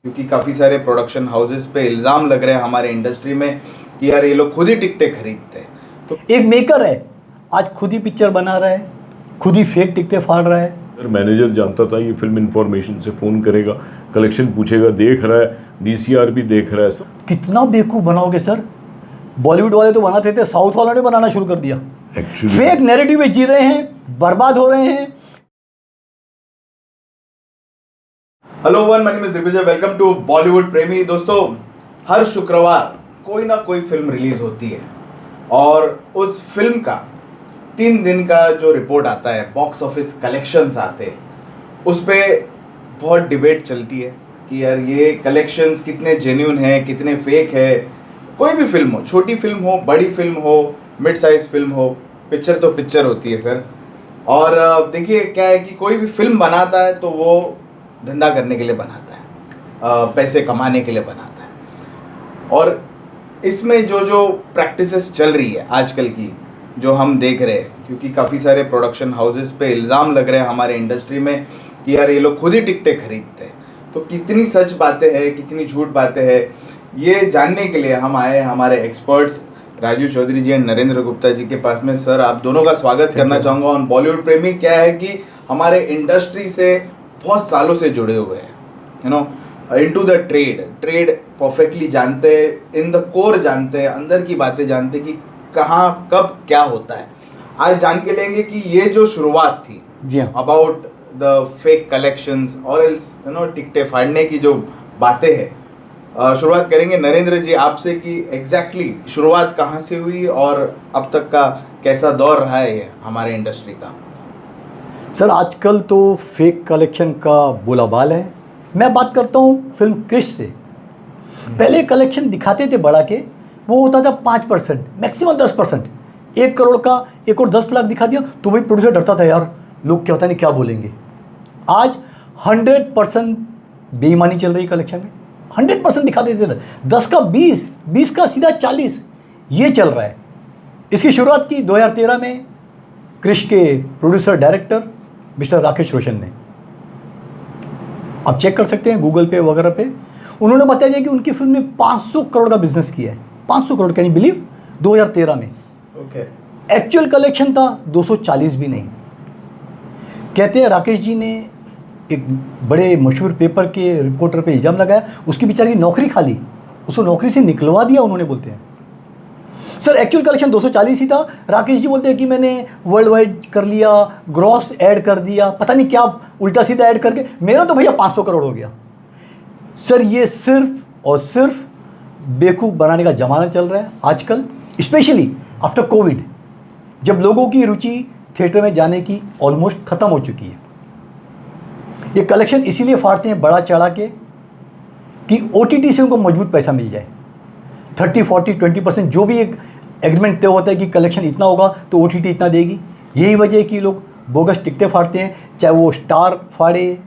क्योंकि काफ़ी सारे प्रोडक्शन हाउसेस पे इल्ज़ाम लग रहे हैं हमारे इंडस्ट्री में कि यार ये लोग खुद ही टिकटें खरीदते हैं। तो एक मेकर है, आज खुद ही पिक्चर बना रहा है, खुद ही फेक टिकटें फाड़ रहा है। अगर मैनेजर जानता था ये फिल्म इंफॉर्मेशन से फ़ोन करेगा, कलेक्शन पूछेगा, देख रहा है, डीसीआर भी देख रहा है सब। कितना बेवकूफ़ बनाओगे सर। बॉलीवुड वाले तो बनाते थे, साउथ वालों ने बनाना शुरू कर दिया। एक्चुअली फेक नैरेटिव में जी रहे हैं, बर्बाद हो रहे हैं। Hello one, my name is Digvijay, welcome to Bollywood प्रेमी। दोस्तों, हर शुक्रवार कोई ना कोई फिल्म रिलीज होती है और उस फिल्म का 3 दिन का जो रिपोर्ट आता है, बॉक्स ऑफिस कलेक्शंस आते हैं, उस पर बहुत डिबेट चलती है कि यार ये कलेक्शंस कितने जेन्युइन हैं, कितने फेक है। कोई भी फिल्म हो, छोटी फिल्म हो, बड़ी फिल्म हो, मिड साइज फिल्म हो, पिक्चर तो पिक्चर होती है सर। और देखिए क्या है कि कोई भी फिल्म बनाता है तो वो धंधा करने के लिए बनाता है, पैसे कमाने के लिए बनाता है। और इसमें जो जो प्रैक्टिसेस चल रही है आजकल की, जो हम देख रहे हैं, क्योंकि काफ़ी सारे प्रोडक्शन हाउसेस पे इल्ज़ाम लग रहे हैं हमारे इंडस्ट्री में कि यार ये लोग खुद ही टिकटें खरीदते हैं। तो कितनी सच बातें हैं, कितनी झूठ बातें हैं, ये जानने के लिए हम आए हैं हमारे एक्सपर्ट्स राजीव चौधरी जी एंड नरेंद्र गुप्ता जी के पास में। सर, आप दोनों का स्वागत करना चाहूँगा ऑन बॉलीवुड प्रेमी। क्या है कि हमारे इंडस्ट्री से बहुत सालों से जुड़े हुए हैं, you know, into the trade perfectly जानते हैं, इन द कोर जानते हैं, अंदर की बातें जानते हैं कि कहाँ कब क्या होता है। आज जान के लेंगे कि ये जो शुरुआत थी जी हाँ, अबाउट द फेक कलेक्शंस और एल्स यू नो टिकटें फाड़ने की जो बातें हैं। शुरुआत करेंगे नरेंद्र जी आपसे कि एग्जैक्टली शुरुआत कहाँ से हुई और अब तक का कैसा दौर रहा है ये हमारे इंडस्ट्री का। सर आजकल तो फेक कलेक्शन का बोलाबाल है। मैं बात करता हूँ फिल्म क्रिश से। पहले कलेक्शन दिखाते थे बढ़ा के, वो होता था 5%, मैक्सिमम 10%। 1 करोड़ का 1 और 10 लाख दिखा दिया तो भाई प्रोड्यूसर डरता था, यार लोग क्या पता नहीं क्या बोलेंगे। आज 100% बेईमानी चल रही कलेक्शन में। 100% दिखा देते थे, 10 का 20, 20 का सीधा 40, ये चल रहा है। इसकी शुरुआत की 2013 में क्रिश के producer director mister Rakesh Roshan ने। आप चेक कर सकते हैं गूगल पे वगैरह पे। उन्होंने बताया कि उनकी फिल्म ने 500 करोड़ का बिजनेस किया है। 500 करोड़, कैन यू बिलीव, 2013 में। ओके। एक्चुअल कलेक्शन था 240 भी नहीं। कहते हैं राकेश जी ने एक बड़े मशहूर पेपर के रिपोर्टर पे इल्ज़ाम लगाया, उसकी बेचारे की नौकरी खाली, उसको नौकरी से निकलवा दिया उन्होंने। बोलते हैं सर एक्चुअल कलेक्शन 240 ही था। राकेश जी बोलते हैं कि मैंने वर्ल्ड वाइड कर लिया, ग्रॉस ऐड कर दिया, पता नहीं क्या उल्टा सीधा ऐड करके मेरा तो भैया 500 करोड़ हो गया। सर ये सिर्फ और सिर्फ बेवकूफ़ बनाने का ज़माना चल रहा है आजकल, स्पेशली आफ्टर कोविड, जब लोगों की रुचि थिएटर में जाने की ऑलमोस्ट ख़त्म हो चुकी है। ये कलेक्शन इसीलिए फाड़ते हैं बढ़ा चढ़ा के कि OTT से उनको मजबूत पैसा मिल जाए। 30, 40, 20% जो भी एक एग्रीमेंट तय होता है कि कलेक्शन इतना होगा तो OTT इतना देगी। यही वजह है कि लोग बोगस टिकटें फाड़ते हैं, चाहे वो स्टार फाड़े,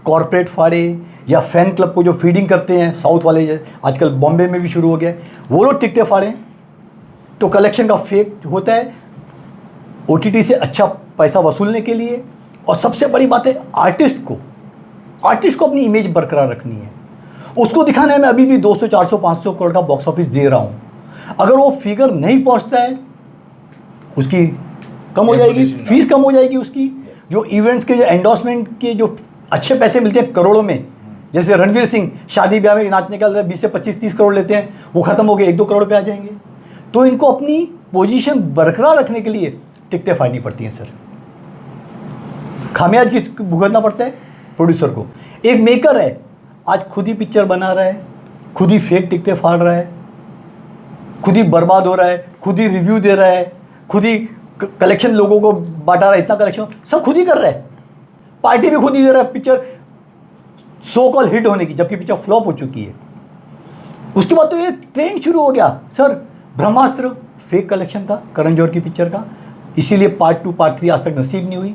कॉरपोरेट फाड़े, या फैन क्लब को जो फीडिंग करते हैं साउथ वाले, आजकल बॉम्बे में भी शुरू हो गया है, वो लोग टिकटें फाड़ें तो कलेक्शन का फेक होता है OTT से अच्छा पैसा वसूलने के लिए। और सबसे बड़ी बात है आर्टिस्ट को अपनी इमेज बरकरार रखनी है, उसको दिखाना है मैं अभी भी 200, 400, 500 करोड़ का बॉक्स ऑफिस दे रहा हूँ। अगर वो फिगर नहीं पहुँचता है, उसकी कम हो जाएगी, फीस कम हो जाएगी उसकी। जो इवेंट्स के, जो एंडोर्समेंट के जो अच्छे पैसे मिलते हैं करोड़ों में, जैसे रणवीर सिंह शादी ब्याह में नाचने का 20 से 25, 30 करोड़ लेते हैं, वो खत्म हो गए 1-2 करोड़ पे आ जाएंगे। तो इनको अपनी पोजीशन बरकरार रखने के लिए टिकटें फाड़नी पड़ती हैं सर। खामियाज की भुगतना पड़ता है प्रोड्यूसर को। एक मेकर है, आज खुद ही पिक्चर बना रहा है, खुद ही फेक टिकटें फाड़ रहा है, खुद ही बर्बाद हो रहा है, खुद ही रिव्यू दे रहा है, खुद ही कलेक्शन लोगों को बांटा रहा है, इतना कलेक्शन सब खुद ही कर रहा है, पार्टी भी खुद ही दे रहा है पिक्चर सो कॉल हिट होने की, जबकि पिक्चर फ्लॉप हो चुकी है। उसके बाद तो ये ट्रेंड शुरू हो गया सर। ब्रह्मास्त्र फेक कलेक्शन था करण जौहर की पिक्चर का, इसीलिए पार्ट 2, पार्ट 3 आज तक नसीब नहीं हुई।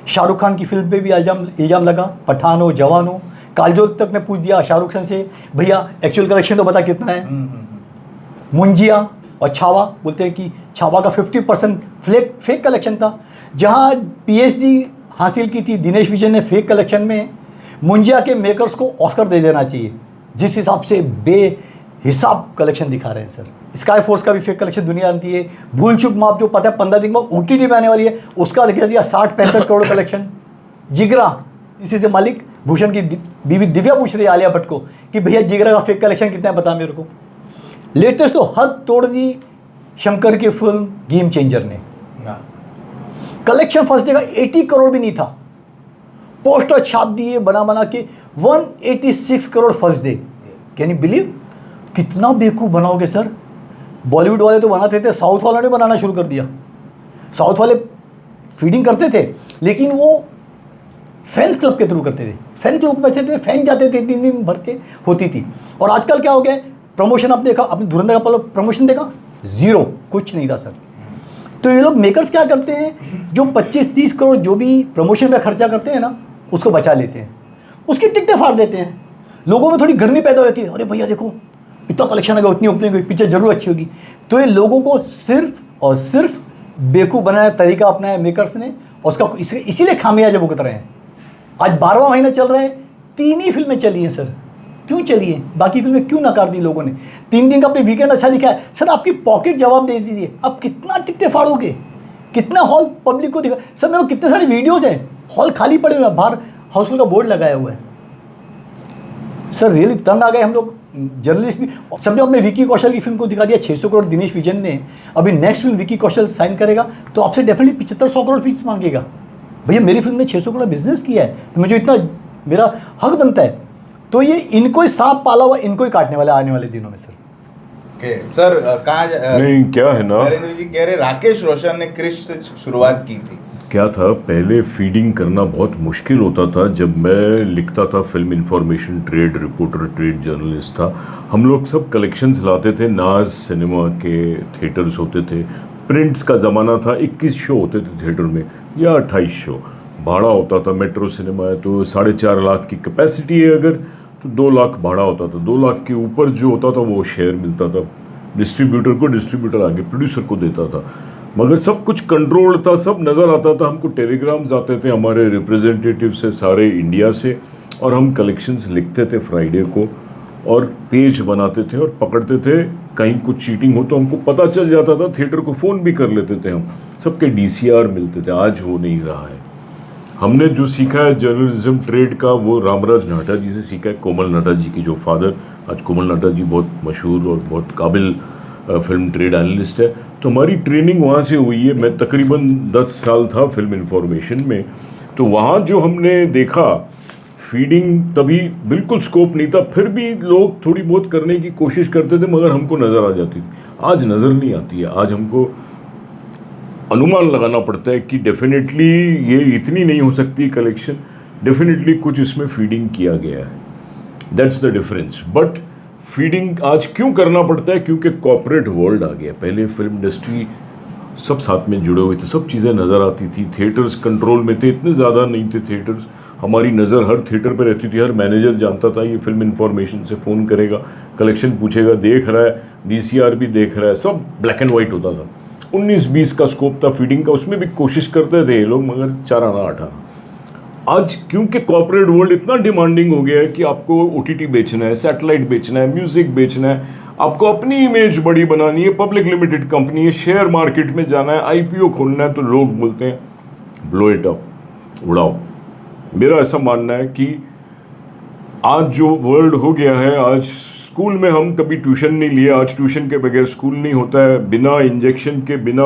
शाहरुख खान की फिल्म पे भी इल्ज़ाम लगा, पठान हो, जवान हो। कालजोल तक ने पूछ दिया शाहरुख खान से, भैया एक्चुअल कलेक्शन तो बता कितना है। मुंजिया और छावा, बोलते हैं कि छावा का 50% फेक कलेक्शन था। जहां PhD हासिल की थी दिनेश विजय ने फेक कलेक्शन में, मुंजिया के मेकर्स को ऑस्कर दे देना चाहिए। जिस हिसाब से बेहिसाब कलेक्शन दिखा रहे हैं सर। स्काई फोर्स का भी फेक कलेक्शन दुनिया जानती है। भूल चूक माफ जो पता है 15 दिन में OTT में आने वाली है, उसका दिखा दिया 60-65 करोड़ कलेक्शन। जिगरा, इसी से मालिक भूषण की बीवी दिव्या पूछ रही है आलिया भट्ट को कि भैया जिगरा का फेक कलेक्शन कितना है बता मेरे को। लेटेस्ट तो हद तोड़ दी शंकर की फिल्म गेम चेंजर ने। कलेक्शन फर्स्ट डे का 80 करोड़ भी नहीं था, पोस्टर छाप दिए बना बना के 186 crore first day. Can you believe? कितना बेवकूफ़ बनाओगे सर। बॉलीवुड वाले तो बनाते थे, साउथ वालों ने बनाना शुरू कर दिया। साउथ वाले फीडिंग करते थे लेकिन वो फैंस क्लब के थ्रू करते थे। फैन क्लब के पैसे थे, फैन जाते थे, 3 दिन भर के होती थी। और आजकल क्या हो गया, प्रमोशन आपने देखा, आपने धुरंधर का प्रमोशन देखा, जीरो, कुछ नहीं था सर। तो ये लोग मेकर्स क्या करते हैं, जो 25-30 करोड़ जो भी प्रमोशन में खर्चा करते हैं ना, उसको बचा लेते हैं, उसकी टिकटें फाड़ देते हैं। लोगों में थोड़ी गर्मी पैदा होती है, अरे भैया देखो इतना कलेक्शन आ गया, उतनी ओपनिंग हुई, पिक्चर जरूर अच्छी होगी। तो ये लोगों को सिर्फ और सिर्फ बेवकूफ़ बनाने का तरीका अपनाया मेकर्स ने, और उसका इसीलिए खामियाजा भुगत रहे हैं। आज 12वां महीना चल रहा है, 3 ही फिल्में चली हैं सर। क्यों चली हैं? बाकी फिल्में क्यों नकार दी लोगों ने? 3 दिन का अपने वीकेंड अच्छा लिखा है सर, आपकी पॉकेट जवाब दे दीजिए। आप कितना टिकटें फाड़ोगे, कितना हॉल पब्लिक को दिखा? सर मेरे को कितने सारे वीडियोज़ हैं, हॉल खाली पड़े हुए हैं, बाहर हाउसफुल का बोर्ड लगाया हुआ है। सर रियली तंग आ गए हम लोग जर्नलिस्ट भी। सबने अपने विकी कौशल की फिल्म को दिखा दिया 600 करोड़ दिनेश विजन ने। अभी next film Vicky Kaushal sign करेगा तो आपसे डेफिनेटली 75-100 करोड़ फीस मांगेगा। भैया मेरी फिल्म में 600 करोड़ बिजनेस किया है तो मुझे इतना मेरा हक बनता है। तो ये इनको ही सांप पाला हुआ, इनको ही काटने वाला आने वाले दिनों में सर। ओके सर, कहाँ नहीं क्या है ना, नरेंद्र जी कह रहे राकेश रोशन ने क्रिश से शुरुआत की थी। क्या था, पहले फीडिंग करना बहुत मुश्किल होता था। जब मैं लिखता था, film information trade reporter, trade journalist था, हम लोग सब कलेक्शंस लाते थे। नाज सिनेमा के थिएटर्स होते थे, प्रिंट्स का ज़माना था, 21 शो होते थे थिएटर में या 28 शो। भाड़ा होता था, मेट्रो सिनेमा है तो 4.5 लाख की कैपेसिटी है, अगर तो 2 लाख भाड़ा होता था। 2 लाख के ऊपर जो होता था वो शेयर मिलता था डिस्ट्रीब्यूटर को, डिस्ट्रीब्यूटर आगे प्रोड्यूसर को देता था। मगर सब कुछ कंट्रोल था, सब नज़र आता था। हमको टेलीग्राम्स आते थे हमारे रिप्रेजेंटेटिव से सारे इंडिया से, और हम कलेक्शंस लिखते थे फ्राइडे को और पेज बनाते थे और पकड़ते थे। कहीं कुछ चीटिंग हो तो हमको पता चल जाता था, थिएटर को फ़ोन भी कर लेते थे हम, सबके DCR मिलते थे। आज हो नहीं रहा है। हमने जो सीखा है जर्नलिज्म ट्रेड का वो रामराज नाटा जी से सीखा है, कोमल नाटा जी की जो फादर, आज कोमल नाटा जी बहुत मशहूर और बहुत काबिल फिल्म ट्रेड एनालिस्ट है। तो हमारी ट्रेनिंग वहाँ से हुई है। मैं तकरीबन 10 साल था फिल्म इंफॉर्मेशन में, तो वहाँ जो हमने देखा फीडिंग तभी बिल्कुल स्कोप नहीं था, फिर भी लोग थोड़ी बहुत करने की कोशिश करते थे मगर हमको नज़र आ जाती थी। आज नज़र नहीं आती है। आज हमको अनुमान लगाना पड़ता है कि डेफिनेटली ये इतनी नहीं हो सकती कलेक्शन, डेफिनेटली कुछ इसमें फीडिंग किया गया है। That's the difference. But feeding आज क्यों करना पड़ता है? क्योंकि कॉर्पोरेट वर्ल्ड आ गया। पहले फिल्म इंडस्ट्री सब साथ में जुड़े हुए थे, सब चीज़ें नज़र आती थी, थिएटर्स कंट्रोल में थे, इतने ज़्यादा नहीं थे थिएटर्स। हमारी नज़र हर थिएटर पर रहती थी, हर मैनेजर जानता था ये फिल्म इंफॉर्मेशन से फ़ोन करेगा, कलेक्शन पूछेगा, देख रहा है, DCR भी देख रहा है, सब ब्लैक एंड वाइट होता था। 19-20 का स्कोप था फीडिंग का, उसमें भी कोशिश करते थे ये लोग, मगर 4 आना 8 आना। आज क्योंकि कॉर्पोरेट वर्ल्ड इतना डिमांडिंग हो गया है कि आपको OTT बेचना है, सैटेलाइट बेचना है, म्यूज़िक बेचना है, आपको अपनी इमेज बड़ी बनानी है, पब्लिक लिमिटेड कंपनी है, शेयर मार्केट में जाना है, IPO खोलना है, तो लोग बोलते हैं ब्लो इट अप, उड़ाओ। मेरा ऐसा मानना है कि आज जो वर्ल्ड हो गया है, आज स्कूल में हम कभी ट्यूशन नहीं लिए, आज ट्यूशन के बगैर स्कूल नहीं होता है। बिना इंजेक्शन के, बिना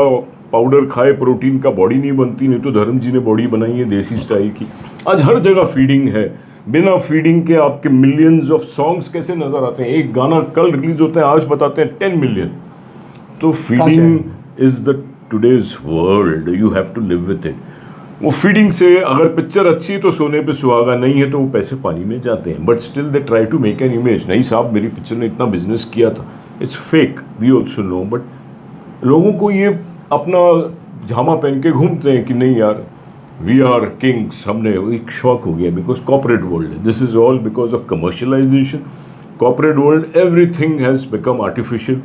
पाउडर खाए प्रोटीन का बॉडी नहीं बनती, नहीं तो धर्म जी ने बॉडी बनाई है देसी स्टाइल की। आज हर जगह फीडिंग है। बिना फीडिंग के आपके मिलियंस ऑफ सॉन्ग्स कैसे नज़र आते हैं? एक गाना कल रिलीज होता है, आज बताते हैं 10 मिलियन। तो feeding is the today's world, you have to live with it. वो फीडिंग से अगर पिक्चर अच्छी है तो सोने पे सुहागा, नहीं है तो वो पैसे पानी में जाते हैं, but still they try to make an image. नहीं साहब, मेरी पिक्चर ने इतना बिजनेस किया था, it's fake, we also know. But लोगों को ये अपना झामा पहन के घूमते हैं कि नहीं यार वी आर किंग्स, हमने एक शौक हो गया बिकॉज कॉर्पोरेट वर्ल्ड है। This is all because of commercialisation. Corporate world, everything has become artificial.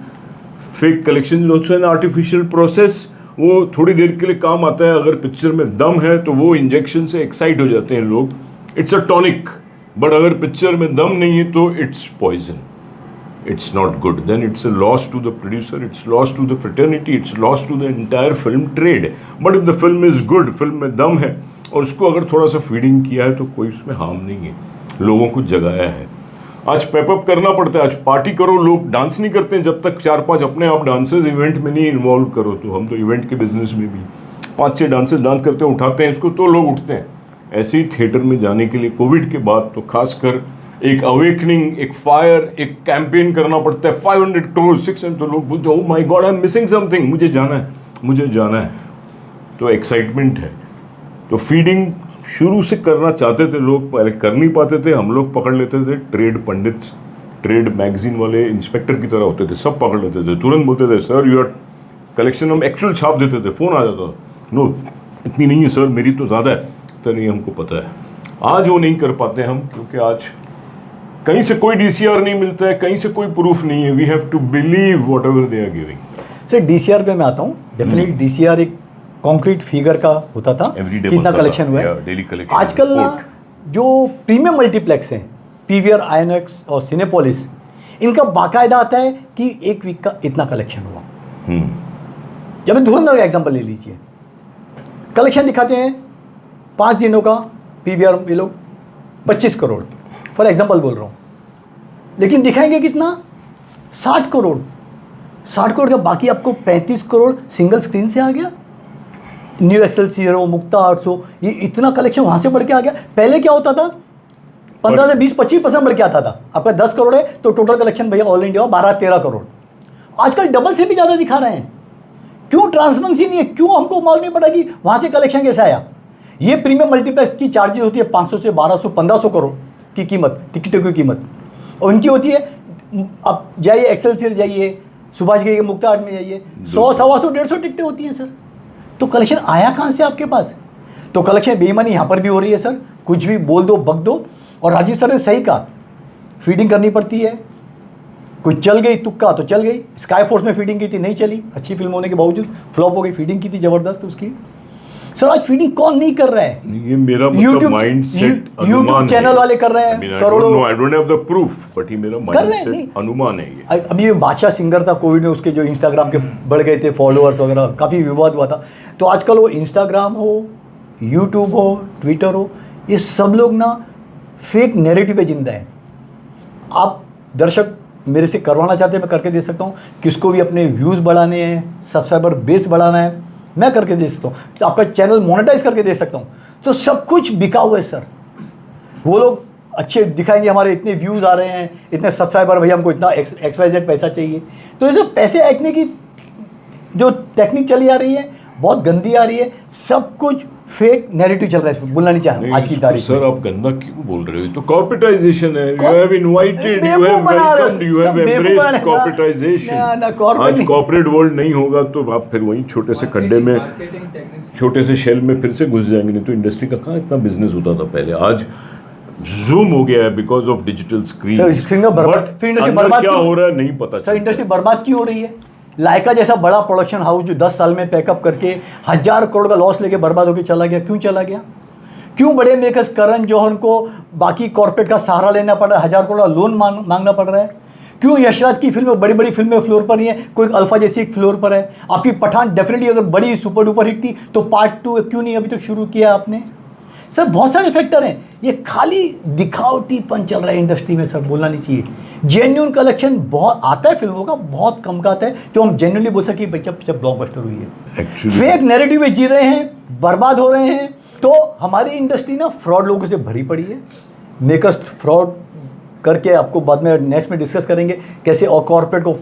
Fake collection is also an artificial process. वो थोड़ी देर के लिए काम आता है, अगर पिक्चर में दम है तो वो इंजेक्शन से एक्साइट हो जाते हैं लोग। इट्स अ टॉनिक, बट अगर पिक्चर में दम नहीं है तो it's poison, it's not good, then it's a loss to the producer, it's loss to the fraternity, it's loss to the entire film trade. But if the film is good, film में दम है और उसको अगर थोड़ा सा feeding किया है तो कोई उसमें हार्म नहीं है, लोगों को जगाया है। आज पैपअप करना पड़ता है, आज पार्टी करो, लोग डांस नहीं करते हैं जब तक 4-5 अपने आप डांसर्स इवेंट में नहीं इन्वॉल्व करो। तो हम तो इवेंट के बिजनेस में भी 5-6 डांसर्स डांस करते हैं, उठाते हैं इसको तो लोग उठते हैं। ऐसे ही थिएटर में जाने के लिए कोविड के बाद तो खासकर एक अवेकनिंग, एक फायर, एक कैंपेन करना पड़ता है। 500 करोड़ 600, तो लोग बोलते हैं oh my God I am missing something, मुझे जाना है, मुझे जाना है। तो एक्साइटमेंट है। तो फीडिंग शुरू से करना चाहते थे लोग, पहले कर नहीं पाते थे, हम लोग पकड़ लेते थे। ट्रेड पंडित्स, ट्रेड मैगजीन वाले इंस्पेक्टर की तरह होते थे, सब पकड़ लेते थे, तुरंत बोलते थे सर यू आर कलेक्शन, हम एक्चुअल छाप देते थे, फ़ोन आ जाता था, नो इतनी नहीं है सर, मेरी तो ज़्यादा है। तो नहीं, हमको पता है। आज वो नहीं कर पाते हम, क्योंकि आज कहीं से कोई DCR नहीं मिलता है, कहीं से कोई प्रूफ नहीं है। We have to believe whatever they are giving. Sir DCR पे मैं आता हूँ, डेफिनेटली DCR एक कॉन्क्रीट फिगर का होता था, कितना कलेक्शन हुआ है। Daily collection. आजकल ना जो प्रीमियम मल्टीप्लेक्स हैं, PVR, INOX और सिनेपोलिस, इनका बाकायदा आता है कि एक वीक का इतना कलेक्शन हुआ। या फिर धुरंधर का एग्जाम्पल ले लीजिए, कलेक्शन दिखाते हैं 5 दिनों का PVR ये लोग 25 करोड़, फॉर एग्जाम्पल बोल रहा हूँ, लेकिन दिखाएंगे कितना, 60 करोड़। 60 करोड़ का बाकी आपको 35 करोड़ सिंगल स्क्रीन से आ गया। न्यू एक्सेलसियर हो, मुक्ता आर्ट्स हो, ये इतना कलेक्शन वहाँ से बढ़ के आ गया। पहले क्या होता था, 15 से 20-25% बढ़ के आता था। आपका 10 करोड़ है तो टोटल कलेक्शन भैया ऑल इंडिया 12-13 करोड़। आजकल डबल से भी ज़्यादा दिखा रहे हैं। क्यों ट्रांसपेरेंसी नहीं है? क्यों हमको मालूम नहीं पड़ा कि वहाँ से कलेक्शन कैसे आया? ये प्रीमियम मल्टीप्लेक्स की चार्जेस होती है 500 से 1200-1500 करोड़ की कीमत, टिकटों की कीमत, और उनकी होती है, अब जाइए एक्सेलसियर जाइए, सुभाष के मुक्ता आर्ट में जाइए, 100-150 टिकटें होती हैं सर। तो कलेक्शन आया कहाँ से आपके पास? तो कलेक्शन बेईमानी यहाँ पर भी हो रही है सर, कुछ भी बोल दो, बक दो। और राजीव सर ने सही कहा, फीडिंग करनी पड़ती है। कोई चल गई तुक्का तो चल गई, स्काई फोर्स में फीडिंग की थी, नहीं चली, अच्छी फिल्म होने के बावजूद फ्लॉप हो गई। फीडिंग की थी ज़बरदस्त उसकी। सर आज फीडिंग कौन नहीं कर रहा है? ये मेरा मतलब माइंडसेट यूट्यूब चैनल वाले कर रहे हैं करोड़ों। I don't have the proof, but ये मेरा माइंडसेट अनुमान है ये। अभी ये बादशाह सिंगर था कोविड में, उसके जो इंस्टाग्राम के बढ़ गए थे फॉलोअर्स वगैरह, काफ़ी विवाद हुआ था। तो आजकल वो इंस्टाग्राम हो, यूट्यूब हो, ट्विटर हो, ये सब लोग ना फेक नैरेटिव पे जिंदा है। आप दर्शक मेरे से करवाना चाहते हैं, मैं करके दे सकता हूँ। किसको भी अपने व्यूज़ बढ़ाने हैं, सब्सक्राइबर बेस बढ़ाना है, मैं करके दे सकता हूँ। तो आपका चैनल मोनेटाइज करके दे सकता हूँ। तो सब कुछ बिका हुआ है सर। वो लोग अच्छे दिखाएंगे, हमारे इतने व्यूज़ आ रहे हैं, इतने सब्सक्राइबर, भैया हमको इतना XYZ पैसा चाहिए। तो ये सब पैसे ऐंठने की जो टेक्निक चली आ रही है बहुत गंदी आ रही है। सब कुछ फेक नैरेटिव चल रहा है, बोलना नहीं चाहता आज की तारीख में। सर आप गंदा क्यों बोल रहे हो? तो कॉर्पोरेटाइजेशन है। You have invited, you have welcomed, you have embraced corporatisation. आज कॉर्पोरेट वर्ल्ड नहीं होगा तो आप फिर वहीं छोटे से खड्डे में, छोटे से शेल में फिर से घुस जाएंगे। नहीं तो इंडस्ट्री का कहाँ इतना बिजनेस होता था पहले। आज जूम हो गया है बिकॉज ऑफ डिजिटल स्क्रीन। बर्बाद क्या हो रहा है नहीं पता सर। इंडस्ट्री बर्बाद क्यों हो रही है? लाइका जैसा बड़ा प्रोडक्शन हाउस जो 10 साल में पैकअप करके 1000 करोड़ का लॉस लेके बर्बाद होकर चला गया। क्यों चला गया? क्यों बड़े मेकर्स करण जौहर को बाकी कॉर्पोरेट का सहारा लेना पड़ रहा है, 1000 करोड़ का लोन मांगना पड़ रहा है? क्यों यशराज की फिल्में, बड़ी बड़ी फिल्में फ्लोर पर नहीं है, कोई अल्फा जैसी एक फ्लोर पर है? आपकी पठान डेफिनेटली अगर बड़ी सुपर डुपर हिट थी तो पार्ट 2 क्यों नहीं अभी तक शुरू किया आपने? सर बहुत सारे फैक्टर हैं। ये खाली दिखावटीपन चल रहा है इंडस्ट्री में सर, बोलना नहीं चाहिए। जेन्युइन कलेक्शन बहुत आता है फिल्मों का, बहुत कम का आता है जो हम जेन्युइनली बोल सके बच्चा पिक्चर ब्लॉकबस्टर हुई है। फेक नैरेटिव में जी रहे हैं, बर्बाद हो रहे हैं। तो हमारी इंडस्ट्री ना फ्रॉड लोगों से भरी पड़ी है। मेकर्स फ्रॉड करके, आपको बाद में नेक्स्ट में डिस्कस करेंगे कैसे, और कॉर्पोरेट को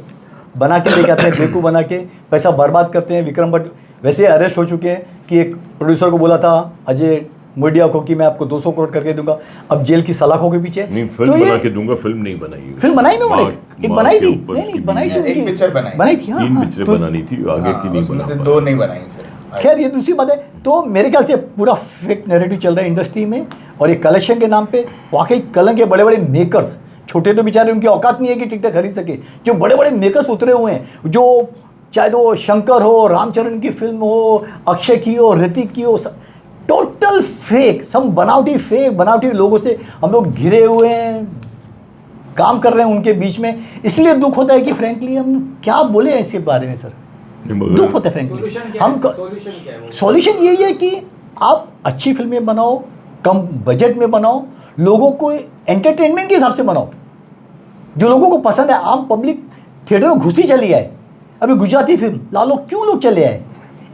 बना के लेके आते हैं, बेवकूफ़ बना के पैसा बर्बाद करते हैं। विक्रम भट्ट वैसे अरेस्ट हो चुके हैं कि एक प्रोड्यूसर को बोला था अजय मोडिया को कि मैं आपको 200 करोड़ करके दूंगा, अब जेल की सलाखों के पीछे। नहीं, फिल्म बना के दूंगा। फिल्म नहीं बनाई, फिल्म बनाई मैं एक बनाई थी। नहीं बनाई थी, एक पिक्चर बनाई थी। 3 पिक्चर बनानी थी, आगे की नहीं बना, 2 नहीं बनाई फिर। खैर ये दूसरी बात है। तो मेरे ख्याल से पूरा फेक नैरेटिव चल रहा है इंडस्ट्री में, और ये कलेक्शन के नाम पे वाकई कलंक के बड़े बड़े मेकर्स, छोटे तो बेचारे उनकी औकात नहीं है कि टिकटें खरीद सके, जो बड़े बड़े मेकर्स उतरे हुए हैं, जो चाहे वो शंकर हो, रामचरण की फिल्म हो, अक्षय की हो, ऋतिक की हो, टोटल फेक, सब बनावटी लोगों से हम लोग घिरे हुए हैं, काम कर रहे हैं उनके बीच में। इसलिए दुख होता है कि फ्रैंकली हम क्या बोले हैं इसके बारे में सर, दुख होता है फ्रैंकली। हम सॉल्यूशन यही है कि आप अच्छी फिल्में बनाओ, कम बजट में बनाओ, लोगों को एंटरटेनमेंट के हिसाब से बनाओ, जो लोगों को पसंद है। आम पब्लिक थिएटर में घुसी चली आए। अभी गुजराती फिल्म लालो क्यों लोग चले आए,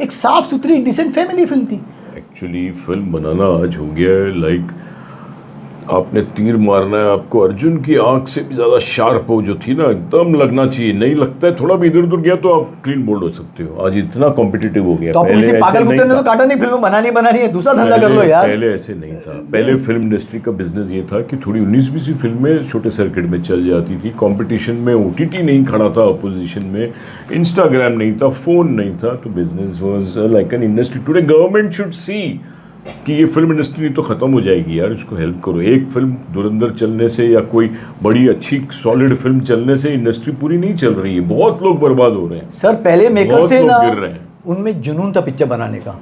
एक साफ सुथरी डिसेंट फैमिली फिल्म थी। एक्चुअली फिल्म बनाना आज हो गया है लाइक आपने तीर मारना है, आपको अर्जुन की आंख से भी ज़्यादा शार्प हो जो थी ना, एकदम लगना चाहिए। नहीं लगता है, थोड़ा भी इधर उधर गया तो आप क्लीन बोल्ड हो सकते हो। आज इतना कॉम्पिटिटिव हो गया। तो किसी पागल कुत्ते ने तो काटा नहीं, फिल्म बनानी है, दूसरा धंधा कर लो यार। पहले ऐसे नहीं था। पहले फिल्म इंडस्ट्री का बिजनेस ये था कि थोड़ी 19-20 फिल्में छोटे सर्किट में चल जाती थी। कंपटीशन में OTT नहीं खड़ा था, अपोजिशन में इंस्टाग्राम नहीं था, फोन नहीं था, तो business was like an industry. Today government should see कि ये फिल्म इंडस्ट्री तो ख़त्म हो जाएगी यार, इसको हेल्प करो। एक फिल्म धुरंधर चलने से या कोई बड़ी अच्छी सॉलिड फिल्म चलने से इंडस्ट्री पूरी नहीं चल रही है। बहुत लोग बर्बाद हो रहे हैं सर। पहले मेकर से ना गिर रहे हैं। उनमें जुनून था पिक्चर बनाने का,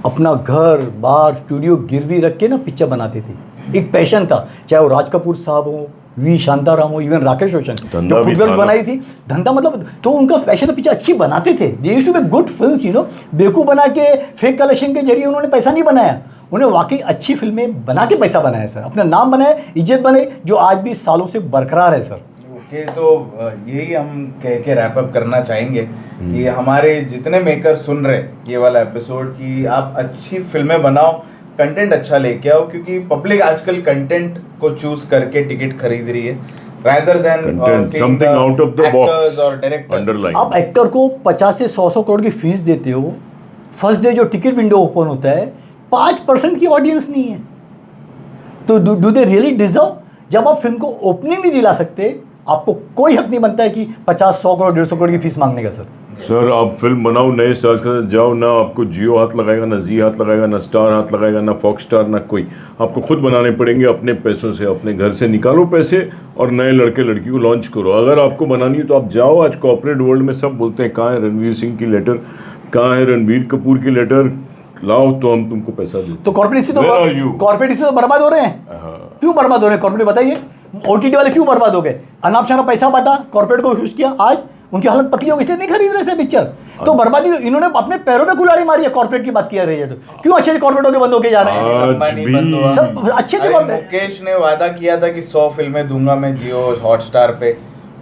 अपना घर बार स्टूडियो गिरवी रख के ना पिक्चर बनाते थे, एक पैशन था। चाहे वो राज कपूर साहब हो, वी शांताराम हो, इवन राकेश रोशन जो फुटबॉल बनाई थी, धंधा मतलब तो उनका पैशन था, पिक्चर अच्छी बनाते थे। They used to make good films, you know. बेवकूफ़ बना के फेक कलेक्शन के जरिए उन्होंने पैसा नहीं बनाया, उन्हें वाकई अच्छी फिल्में बना के पैसा बनाया सर, अपना नाम बनाया, इज्जत बनाई, जो आज भी सालों से बरकरार है सर। ओके, तो यही हम कह के रैप अप करना चाहेंगे कि हमारे जितने मेकर सुन रहे ये वाला एपिसोड, कि आप अच्छी फिल्में बनाओ, कंटेंट अच्छा लेके आओ, क्योंकि पब्लिक आजकल कंटेंट को चूज करके टिकट खरीद रही है rather than something out of the box और डायरेक्टर। underline। आप एक्टर को 50 से 100 करोड़ की फीस देते हो, फर्स्ट डे जो टिकट विंडो ओपन होता है 5% की ऑडियंस नहीं है, तो डू दे रियली डिजर्व? जब आप फिल्म को ओपनिंग नहीं दिला सकते, आपको कोई हक नहीं बनता है कि 50, 100 करोड़ 150 करोड़ की फीस मांगने का सर। सर आप फिल्म बनाओ, नए स्टार्स के साथ जाओ, ना आपको जियो हाथ लगाएगा, ना जी हाथ लगाएगा, ना स्टार हाथ लगाएगा, ना फॉक्स स्टार, ना कोई। आपको खुद बनाने पड़ेंगे अपने पैसों से, अपने घर से निकालो पैसे और नए लड़के लड़की को लॉन्च करो। अगर आपको बनानी है तो आप जाओ। आज कॉर्पोरेट वर्ल्ड में सब बोलते हैं कहाँ है रणवीर सिंह की लेटर, कहाँ है रणबीर कपूर की लेटर, लाओ तो हम तुमको पैसा देते। तो कॉर्पोरेट इससे तो बर्बाद हो रहे हैं। क्यों बर्बाद हो रहे हैं कॉर्पोरेट, बताइए? OTT वाले क्यों बर्बाद हो गए? अनाप शनाप पैसा बांटा, कॉर्पोरेट को यूज किया, आज उनकी हालत पतली हो गई, इसलिए नहीं खरीद रहे थे पिक्चर। तो बर्बादी इन्होंने अपने पैरों पे कुल्हाड़ी मारी है। कॉर्पोरेट की बात किया रही है तो क्यों अच्छे कॉर्पोरेट होके बंद होके जा रहे हैं? सब अच्छे कॉर्पोरेट। मुकेश ने वादा किया था कि 100 फिल्में दूंगा मैं जियो हॉटस्टार पे,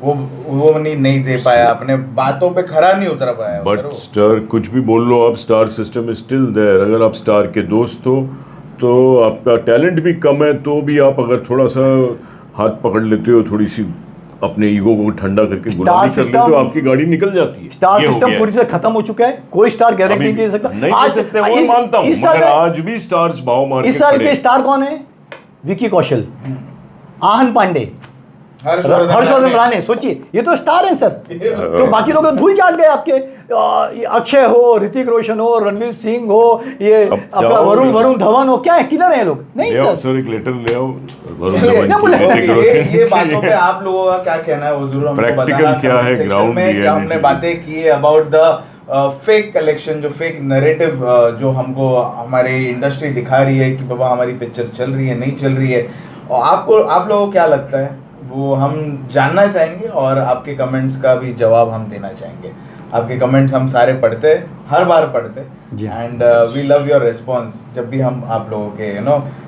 वो नहीं दे पाया, अपने बातों पे खरा नहीं उतर पाया। बट स्टार कुछ भी बोल लो आप, star system is still there. अगर आप स्टार के दोस्त हो तो आपका टैलेंट भी कम है तो भी आप अगर थोड़ा सा हाथ पकड़ लेते हो, थोड़ी सी अपने ईगो को ठंडा करके गुलामी कर लेते हो, आपकी गाड़ी निकल जाती है। स्टार सिस्टम पूरी तरह खत्म हो चुका है, कोई स्टार गारंटी नहीं दे सकता। नहीं दे सकते, वो मानता हूं, मगर आज भी स्टार्स भाव मार के इस साल के स्टार कौन है? विकी कौशल, आहन पांडे, हर्षवर्धन राणे। सोचिए, ये तो स्टार है सर। तो बाकी लोग धूल चाट गए आपके। अक्षय हो, ऋतिक रोशन हो, रणवीर सिंह हो, ये अपना वरुण धवन हो, क्या है, किधर है लोग? नहीं सर एक लेटर ले आओ। ये बातों पे आप लोगों का क्या कहना है, वो जरूर हमको बताना। प्रैक्टिकल क्या है, ग्राउंड क्या हमने बातें की है अबाउट द फेक कलेक्शन, जो फेक नैरेटिव जो हमको हमारी इंडस्ट्री दिखा रही है कि बाबा हमारी पिक्चर चल रही है, नहीं चल रही है, और आप लोगों को क्या लगता है वो हम जानना चाहेंगे, और आपके कमेंट्स का भी जवाब हम देना चाहेंगे। आपके कमेंट्स हम सारे पढ़ते हैं, हर बार पढ़ते हैं, and we love your response. जब भी हम आप लोगों के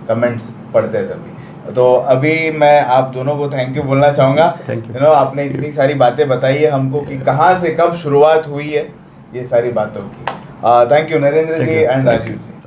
कमेंट्स पढ़ते हैं तभी। तो अभी मैं आप दोनों को थैंक यू बोलना चाहूँगा। आपने इतनी सारी बातें बताई है हमको कि कहाँ से कब शुरुआत हुई है ये सारी बातों की। Thank you Narendra ji and Rajiv ji.